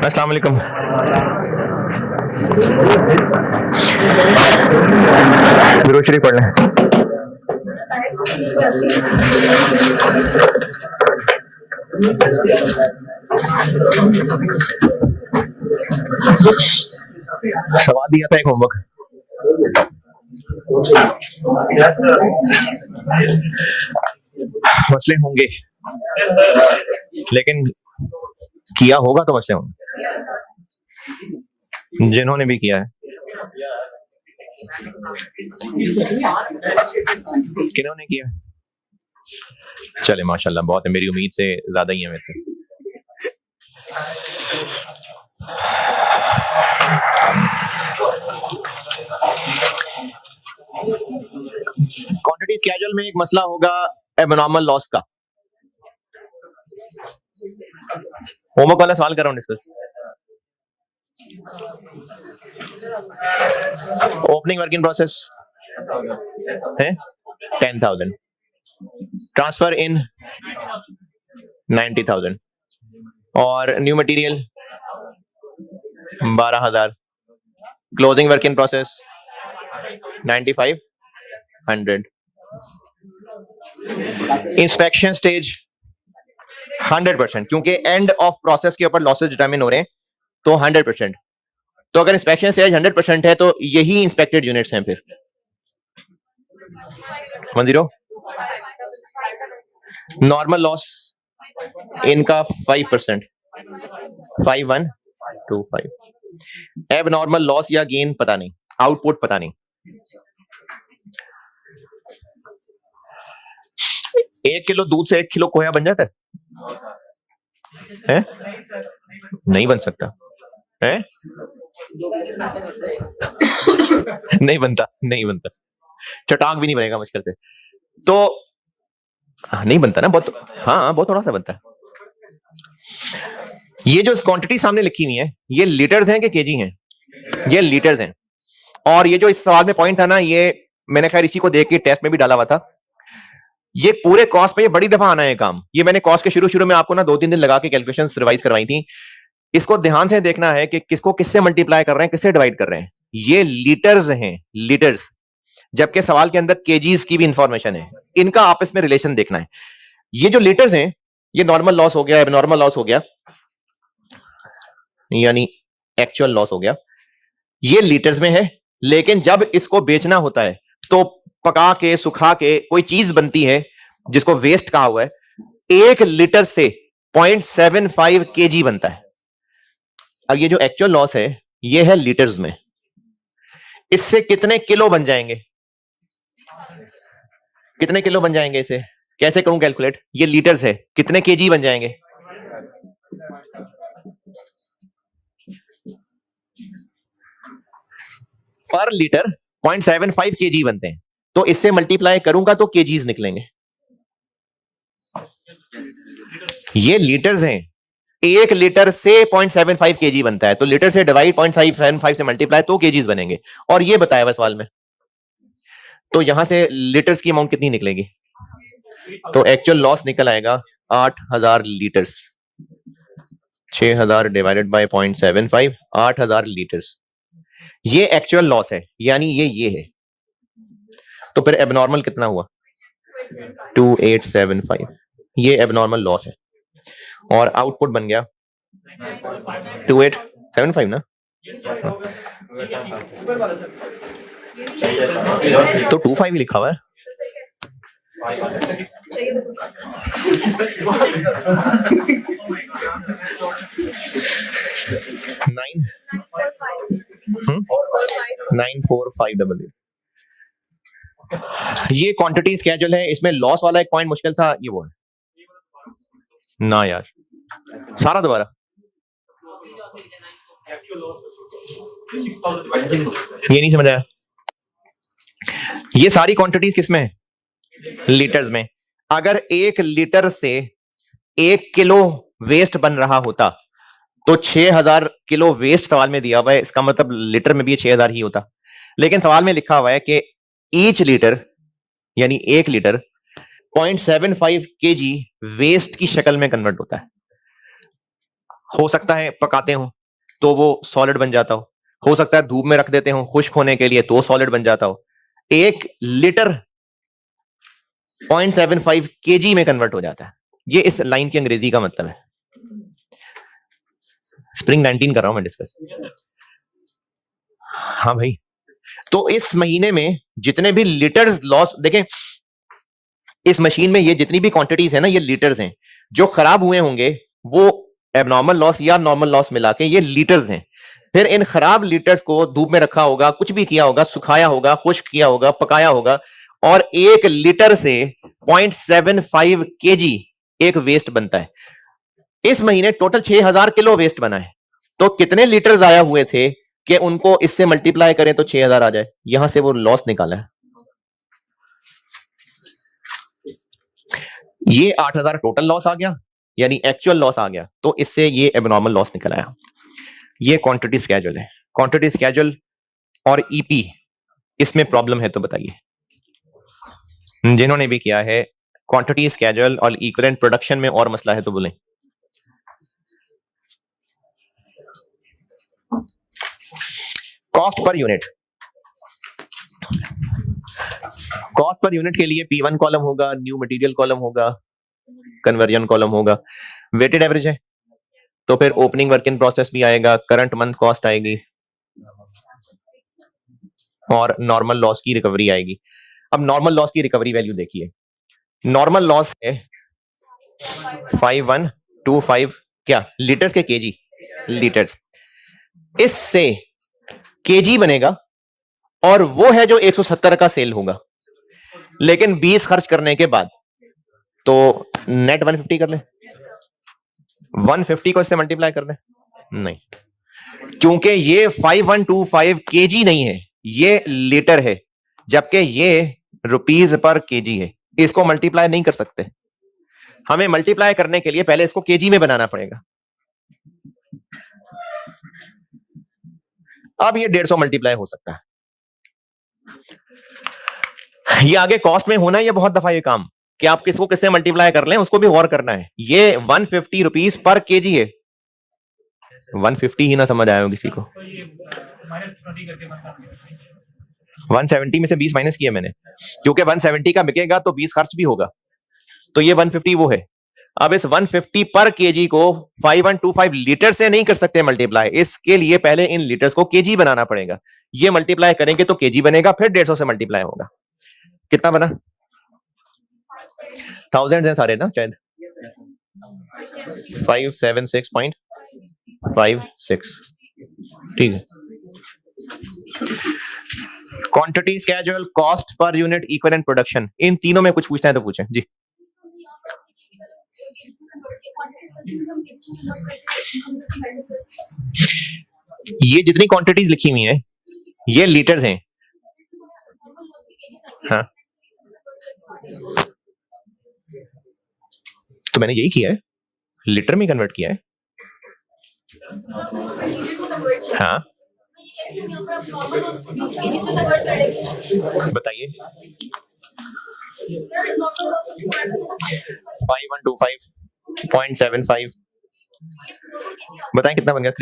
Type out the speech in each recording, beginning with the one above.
अस्सलाम वालेकुम। दुरूद शरीफ पढ़ लें। सवाल दिया था एक होमवर्क। मसले होंगे, लेकिन किया होगा तो मसले होंगे। जिन्होंने भी किया है, किन्होंने किया? चले माशाल्लाह, बहुत है, मेरी उम्मीद से ज्यादा ही है वैसे। क्वांटिटी स्केड्यूल में एक मसला होगा एबनॉर्मल लॉस का। होमवर्क वाला सवाल कर रहा हूं discuss. Opening work in process है 10,000, ट्रांसफर इन 90,000 और new material 12,000, closing work in process 9,500, inspection stage 100%, क्योंकि एंड ऑफ प्रोसेस के ऊपर लॉसेस डिटरमिन हो रहे हैं तो 100%। तो अगर इंस्पेक्शन स्टेज 100% है तो यही इंस्पेक्टेड यूनिट्स हैं। फिर 10 नॉर्मल लॉस इनका 5%, 5125। एब नॉर्मल लॉस या गेन पता नहीं, आउटपुट पता नहीं। 1 किलो दूध से 1 किलो खोया बन जाता है? नहीं बन सकता है? नहीं बनता, नहीं बनता। चटाक भी नहीं बनेगा मुश्किल से, तो नहीं बनता ना, बहुत, हाँ बहुत थोड़ा सा बनता है। ये जो क्वांटिटी सामने लिखी हुई है, ये लीटर्स हैं कि केजी हैं? ये लीटर्स हैं। और ये जो इस सवाल में पॉइंट था ना, ये मैंने खैर इसी को देख के टेस्ट में भी डाला हुआ था। ये पूरे कॉस्ट पे ये बड़ी दफा आना है काम। ये मैंने कॉस्ट के शुरू में आपको ना 2-3 दिन लगा के कैलकुलेशंस रिवाइज करवाई थी। इसको ध्यान से देखना है कि किसको किससे मल्टीप्लाई कर रहे हैं, किससे डिवाइड कर रहे हैं। ये लीटर्स हैं, लीटर्स, जबकि सवाल के अंदर केजीज की भी इंफॉर्मेशन है। इनका आपस में रिलेशन देखना है। ये जो लीटर्स हैं, ये नॉर्मल लॉस हो गया, एबनॉर्मल लॉस हो गया, यानी एक्चुअल लॉस हो गया, ये लीटर्स में है। लेकिन जब इसको बेचना होता है तो पका के सुखा के कोई चीज बनती है जिसको वेस्ट कहा हुआ है, 1 लीटर से 0.75 केजी बनता है। अब ये जो एक्चुअल लॉस है ये है लीटर्स में। इससे कितने किलो बन जाएंगे? कितने किलो बन जाएंगे? इसे कैसे करूं कैलकुलेट? ये लीटर्स है, कितने केजी बन जाएंगे? पर लीटर 0.75 केजी बनते हैं, तो इससे मल्टीप्लाई करूंगा तो केजीज निकलेंगे। ये लीटर्स हैं, 1 लीटर से 0.75 केजी बनता है, तो लीटर से डिवाइड 0.75 से मल्टीप्लाई तो केजीज बनेंगे। और ये बताया बस सवाल में। तो यहां से लीटर्स की अमाउंट कितनी निकलेगी? तो एक्चुअल लॉस निकल आएगा 8,000 लीटर्स। 6,000 divided by 0.75, 8,000 litres. ये एक्चुअल लॉस है, यानी ये है। तो फिर एबनॉर्मल कितना हुआ? 2875। ये एबनॉर्मल लॉस है। और आउटपुट बन गया 2875 ना? तो 25 ही लिखा हुआ है। नाइन 94588। ये क्वांटिटी स्केड्यूल है, इसमें लॉस वाला एक पॉइंट मुश्किल था, ये वो है ना यार, सारा दोबारा ये नहीं समझ आया। ये सारी क्वांटिटीज किसमें है? लीटर्स में। अगर 1 लीटर से 1 किलो वेस्ट बन रहा होता तो 6,000 किलो वेस्ट सवाल में दिया हुआ है, इसका मतलब लीटर में भी 6,000 ही होता। लेकिन सवाल में लिखा हुआ है कि ईच लीटर, यानी 1 लीटर 0.75 केजी वेस्ट की शक्ल में कन्वर्ट होता है। हो सकता है पकाते हो तो वो सॉलिड बन जाता हो सकता है धूप में रख देते हो खुश्क होने के लिए तो सॉलिड बन जाता हो। 1 लीटर 0.75 केजी में कन्वर्ट हो जाता है। ये इस लाइन की अंग्रेजी का मतलब है। स्प्रिंग 19 कर रहा हूं मैं डिस्कस। हाँ भाई, तो इस महीने में जितने भी लीटर्स लॉस देखें, इस मशीन में ये जितनी भी क्वांटिटीज है ना, ये लीटर्स हैं। जो खराब हुए होंगे वो एबनॉर्मल लॉस या नॉर्मल लॉस मिला के ये लीटर्स हैं। फिर इन खराब लीटर्स को धूप में रखा होगा, कुछ भी किया होगा, सुखाया होगा, खुश्क किया होगा, पकाया होगा, और 1 लीटर से 0.75 केजी एक वेस्ट बनता है। इस महीने टोटल 6000 किलो वेस्ट बना है। तो कितने लीटर जाया हुए थे कि उनको इससे मल्टीप्लाई करें तो 6000 आ जाए। यहां से वो लॉस निकाला है। ये 8000 टोटल लॉस आ गया, यानी एक्चुअल लॉस आ गया, तो इससे ये एबनॉर्मल लॉस निकल आया। ये क्वांटिटी स्केड्यूल है। क्वांटिटी स्केड्यूल और ईपी, इसमें प्रॉब्लम है तो बताइए। जिन्होंने भी किया है क्वांटिटी स्केड्यूल और इक्विवेलेंट प्रोडक्शन में और मसला है तो बोलें। Cost per unit, cost per unit के लिए P1 कॉलम होगा, न्यू मटेरियल कॉलम होगा, कन्वर्जन कॉलम होगा, वेटेड एवरेज है तो फिर ओपनिंग वर्क इन प्रोसेस भी आएगा, करंट मंथ कॉस्ट आएगी और नॉर्मल लॉस की रिकवरी आएगी। अब नॉर्मल लॉस की रिकवरी वैल्यू देखिए। नॉर्मल लॉस है 5125 क्या लीटर्स के केजी, लीटर्स। इससे केजी बनेगा और वो है जो 170 का सेल होगा, लेकिन 20 खर्च करने के बाद तो नेट 150 कर ले। 150 को इससे मल्टीप्लाई कर ले, नहीं, क्योंकि ये 5125 केजी नहीं है, ये लीटर है, जबकि ये रुपीज पर केजी है। इसको मल्टीप्लाई नहीं कर सकते। हमें मल्टीप्लाई करने के लिए पहले इसको केजी में बनाना पड़ेगा। अब ये 150 मल्टीप्लाई हो सकता है। ये आगे कॉस्ट में होना है, ये बहुत दफा ये काम कि आप किसको किससे मल्टीप्लाई कर लें, उसको भी गौर करना है। ये 150 रुपीज पर केजी है। 150 ही ना समझ आया हो किसी को। 170 में से 20 माइनस किया मैंने, क्योंकि 170 का बिकेगा तो 20 खर्च भी होगा, तो ये 150 वो है। अब इस 150 पर केजी को 5125 लीटर से नहीं कर सकते मल्टीप्लाई। इसके लिए पहले इन लीटर्स को केजी बनाना पड़ेगा। ये मल्टीप्लाई करेंगे तो केजी बनेगा, फिर 150 से मल्टीप्लाई होगा। कितना बना? 1000 है सारे ना शायद। 576.56, ठीक है। Quantity schedule, cost per unit, equivalent production, इन तीनों में कुछ पूछना है तो पूछें जी। ये जितनी क्वांटिटीज लिखी हुई हैं ये लीटर्स हैं। हाँ, तो मैंने यही किया है, लीटर में कन्वर्ट किया है। हाँ, बताइए। 5125.75 बताएं कितना बन गया?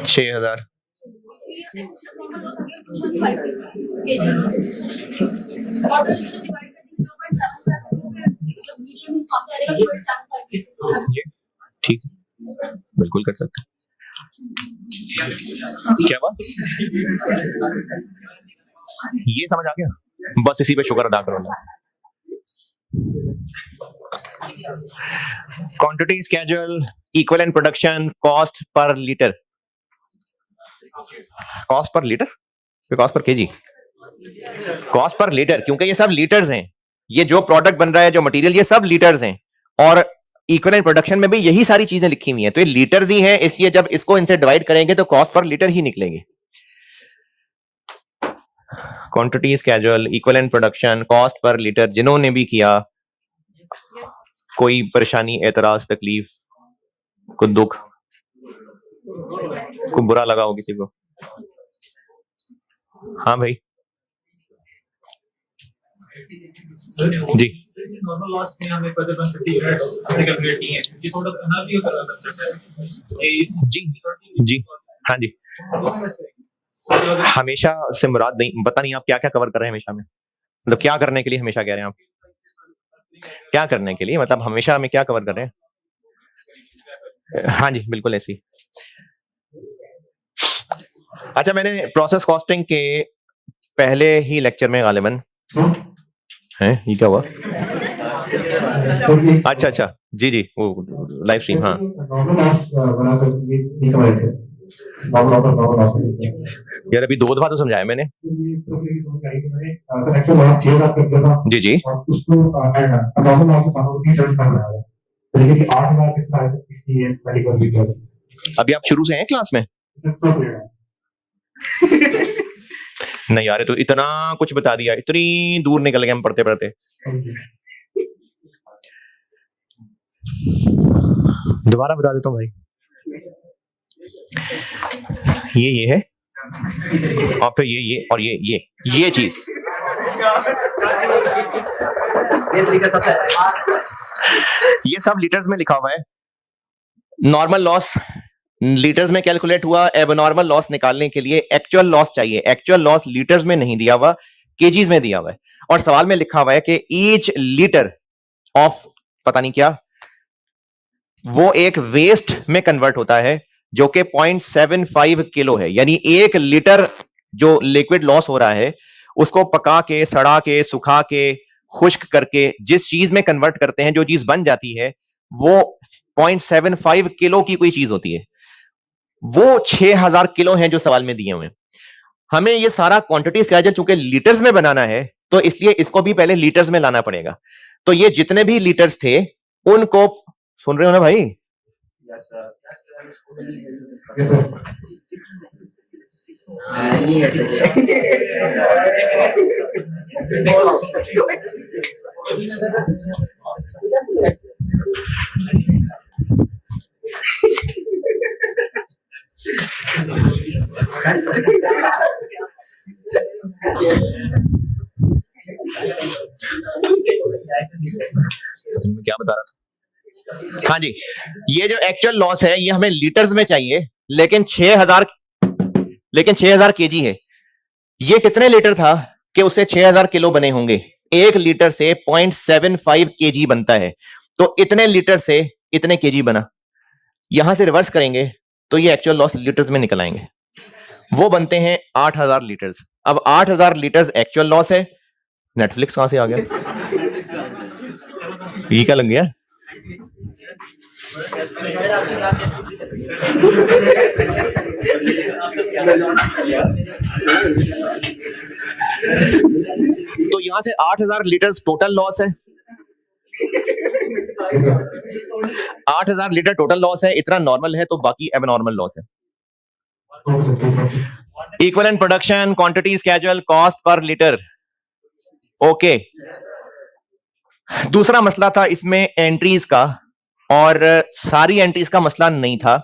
6000। ठीक, बिल्कुल कर सकते। क्या बात, ये समझ आ गया? बस इसी पे शुक्र अदा करो। Quantity schedule, equivalent production, cost per litre. Cost per litre, cost per KG, cost per litre, क्योंकि ये सब लीटर्स हैं। ये जो प्रोडक्ट बन रहा है, जो मटेरियल, ये सब लीटर्स हैं। और इक्विवेलेंट प्रोडक्शन में भी यही सारी चीजें लिखी हुई हैं, तो ये लीटर्स ही हैं, इसलिए जब इसको इनसे डिवाइड करेंगे तो कॉस्ट पर लीटर ही निकलेंगे। Quantity schedule, equivalent production, cost per litre, जिन्होंने भी किया, कोई परेशानी, एतराज, तकलीफ, कोई दुख, कोई बुरा लगा हो किसी को? हाँ भाई जी, नॉर्मल लॉस में हमें फर्दर 150 यूनिट्स कैलकुलेट नहीं है, ये सॉर्ट ऑफ एनालिसिस करना पड़ सकता है जी जी हाँ जी। हमेशा से मुराद नहीं, पता नहीं आप क्या क्या कवर कर रहे हैं हमेशा में, मतलब क्या करने के लिए हमेशा कह रहे हैं आप, क्या करने के लिए, मतलब हमेशा में क्या कवर कर रहे हैं? हाँ जी बिल्कुल ऐसी। अच्छा, मैंने प्रोसेस कॉस्टिंग के पहले ही लेक्चर में गालिबन है, ये क्या हुआ? अच्छा अच्छा जी जी, वो लाइव स्ट्रीम। हाँ यार अभी 2 दफा तो समझाया मैंने। जी जी अभी आप शुरू से हैं क्लास में? नहीं यार, तो इतना कुछ बता दिया, इतनी दूर निकल गए हम पढ़ते पढ़ते। दोबारा बता देता हूँ भाई, ये है और फिर ये और ये चीज, ये सब लीटर्स में लिखा हुआ है। नॉर्मल लॉस लीटर्स में कैलकुलेट हुआ, एबनॉर्मल लॉस निकालने के लिए एक्चुअल लॉस चाहिए। एक्चुअल लॉस लीटर्स में नहीं दिया हुआ, केजीज में दिया हुआ है, और सवाल में लिखा हुआ है कि ईच लीटर ऑफ पता नहीं क्या, वो एक वेस्ट में कन्वर्ट होता है जो कि 0.75 किलो है। यानी 1 लीटर जो लिक्विड लॉस हो रहा है उसको पका के, सड़ा के, सुखा के, खुश्क करके जिस चीज में कन्वर्ट करते हैं, जो चीज बन जाती है वो 0.75 किलो की कोई चीज होती है। वो 6000 किलो हैं जो सवाल में दिए हुए हैं। हमें ये सारा क्वांटिटी स्केड्यूल चूंकि लीटर्स में बनाना है तो इसलिए इसको भी पहले लीटर्स में लाना पड़ेगा। तो ये जितने भी लीटर्स थे उनको, सुन रहे हो ना भाई? Yes, sir. मैं क्या बता रहा था? हाँ जी, ये जो एक्चुअल लॉस है ये हमें लीटर्स में चाहिए, लेकिन 6000 केजी है। ये कितने लीटर था कि उससे 6000 किलो बने होंगे? 1 लीटर से 0.75 केजी बनता है, तो इतने लीटर से इतने केजी बना। यहां से रिवर्स करेंगे तो ये एक्चुअल लॉस लीटर्स में निकल आएंगे, वो बनते हैं 8000 लीटर्स। अब 8000 लीटर्स एक्चुअल लॉस है। नेटफ्लिक्स कहां से आ गया? ये क्या लग गया? तो यहां से 8000 लीटर टोटल लॉस है, 8000 लीटर टोटल लॉस है, इतना नॉर्मल है, तो बाकी एबनॉर्मल लॉस है। Equivalent production, quantity schedule, cost पर लीटर। ओके, दूसरा मसला था इसमें एंट्रीज का, और सारी एंट्रीज का मसला नहीं था।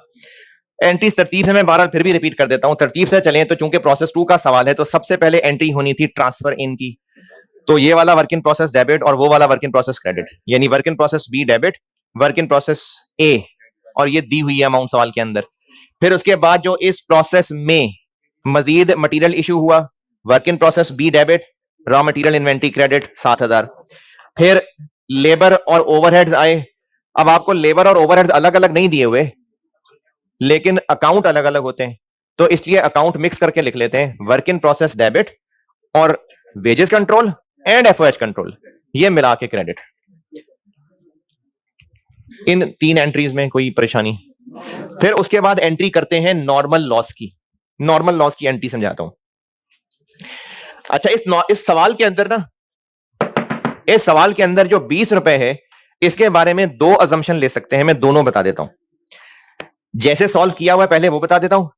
एंट्रीज तरतीब से मैं 12 फिर भी रिपीट कर देता हूं, तरतीब से चलें तो चूंकि प्रोसेस 2 का सवाल है तो सबसे पहले एंट्री होनी थी ट्रांसफर इन की। तो ये वाला वर्क इन प्रोसेस डेबिट और वो वाला वर्क इन प्रोसेस क्रेडिट, यानी work in process B debit, work in process A, और ये दी हुई है अमाउंट सवाल के अंदर। फिर उसके बाद जो इस प्रोसेस में मजीद मटेरियल इशू हुआ, work in process B debit, raw material inventory credit 7000। फिर लेबर और ओवरहेड्स आए। अब आपको लेबर और ओवरहेड्स अलग अलग नहीं दिए हुए, लेकिन अकाउंट अलग अलग होते हैं, तो इसलिए अकाउंट मिक्स करके लिख लेते हैं, वर्क इन प्रोसेस डेबिट और wages control and FOH control, ये मिला के क्रेडिट। इन 3 एंट्रीज में कोई परेशानी? फिर उसके बाद एंट्री करते हैं नॉर्मल लॉस की। नॉर्मल लॉस की एंट्री समझाता हूं। अच्छा, इस सवाल के अंदर ना, इस सवाल के अंदर जो 20 रुपए है, इसके बारे में 2 अजम्पशन ले सकते हैं, मैं दोनों बता देता हूं। जैसे सॉल्व किया हुआ है पहले वो बता देता हूं,